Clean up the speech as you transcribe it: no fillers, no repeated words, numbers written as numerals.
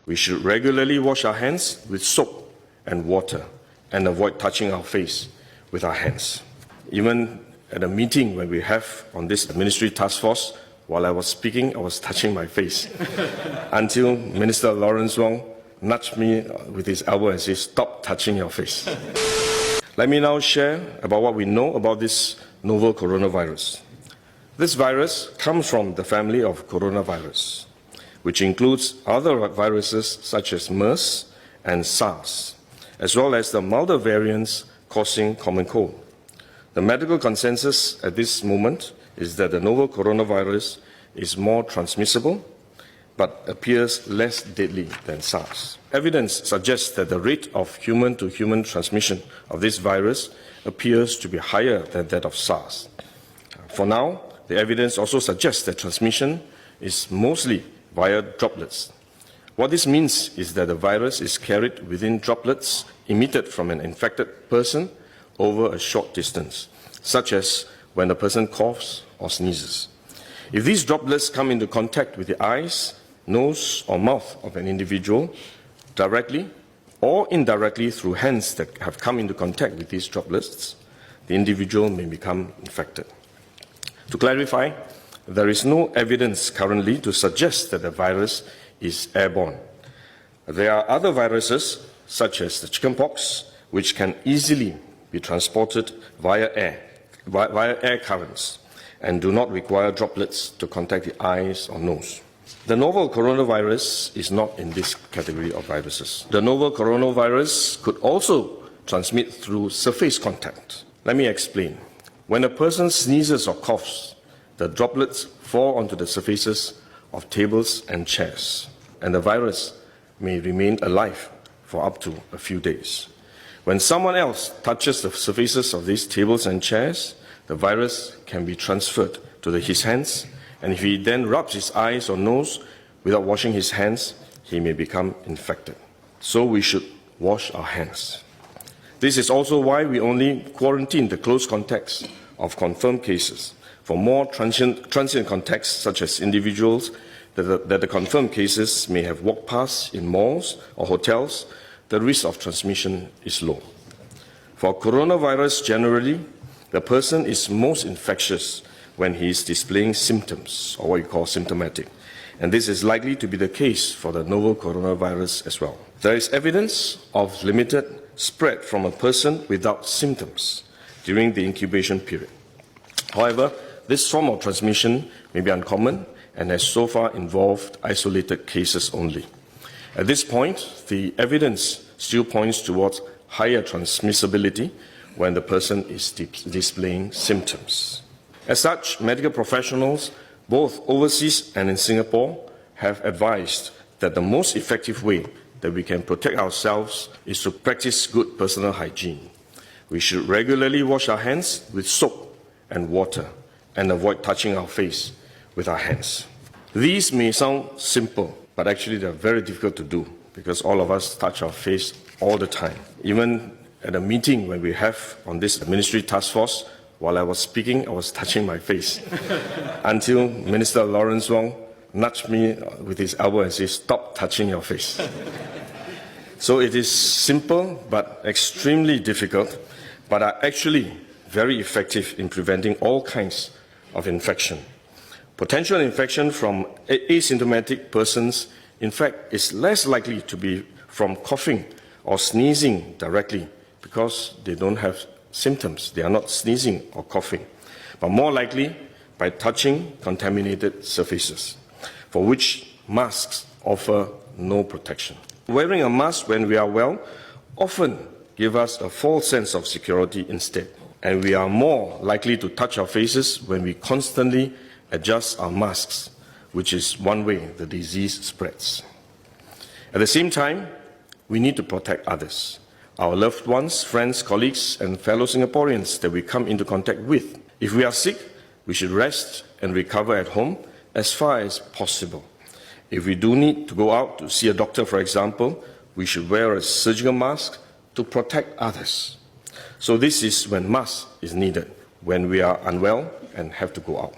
We should regularly wash our hands with soap and water and avoid touching our face with our hands. Even at a meeting when we have on this ministry task force, while I was speaking, I was touching my face until Minister Lawrence Wong nudged me with his elbow and said, "Stop touching your face." Let me now share about what we know about this novel coronavirus. This virus comes from the family of coronavirus, which includes other viruses such as MERS and SARS, as well as the milder variants causing common cold. The medical consensus at this moment is that the novel coronavirus is more transmissible but appears less deadly than SARS. Evidence suggests that the rate of human-to-human transmission of this virus appears to be higher than that of SARS. For now, the evidence also suggests that transmission is mostly via droplets. What this means is that the virus is carried within droplets emitted from an infected person over a short distance, such as when a person coughs or sneezes. If these droplets come into contact with the eyes, nose or mouth of an individual, directly or indirectly through hands that have come into contact with these droplets, the individual may become infected. To clarify, there is no evidence currently to suggest that the virus is airborne. There are other viruses, such as the chickenpox, which can easily be transported via air currents and do not require droplets to contact the eyes or nose. The novel coronavirus is not in this category of viruses. The novel coronavirus could also transmit through surface contact. Let me explain. When a person sneezes or coughs, the droplets fall onto the surfaces of tables and chairs, and the virus may remain alive for up to a few days. When someone else touches the surfaces of these tables and chairs, the virus can be transferred to his hands, and if he then rubs his eyes or nose without washing his hands, he may become infected. So we should wash our hands. This is also why we only quarantine the close contacts of confirmed cases. For more transient contacts, such as individuals that the confirmed cases may have walked past in malls or hotels, the risk of transmission is low. For coronavirus generally, the person is most infectious when he is displaying symptoms, or what you call symptomatic. And this is likely to be the case for the novel coronavirus as well. There is evidence of limited spread from a person without symptoms during the incubation period. However, this form of transmission may be uncommon and has so far involved isolated cases only. At this point, the evidence still points towards higher transmissibility when the person is displaying symptoms. As such, medical professionals, both overseas and in Singapore, have advised that the most effective way that we can protect ourselves is to practice good personal hygiene. We should regularly wash our hands with soap and water and avoid touching our face with our hands. These may sound simple, but actually they're very difficult to do because all of us touch our face all the time. Even at a meeting when we have on this ministry task force, while I was speaking, I was touching my face until Minister Lawrence Wong nudged me with his elbow and said, "Stop touching your face." So it is simple but extremely difficult, but are actually very effective in preventing all kinds of infection. Potential infection from asymptomatic persons, in fact, is less likely to be from coughing or sneezing directly because they don't have symptoms. They are not sneezing or coughing, but more likely by touching contaminated surfaces, for which masks offer no protection. Wearing a mask when we are well often gives us a false sense of security instead, and we are more likely to touch our faces when we constantly adjust our masks, which is one way the disease spreads. At the same time, we need to protect others, our loved ones, friends, colleagues, and fellow Singaporeans that we come into contact with. If we are sick, we should rest and recover at home as far as possible. If we do need to go out to see a doctor, for example, we should wear a surgical mask to protect others. So this is when mask is needed, when we are unwell and have to go out.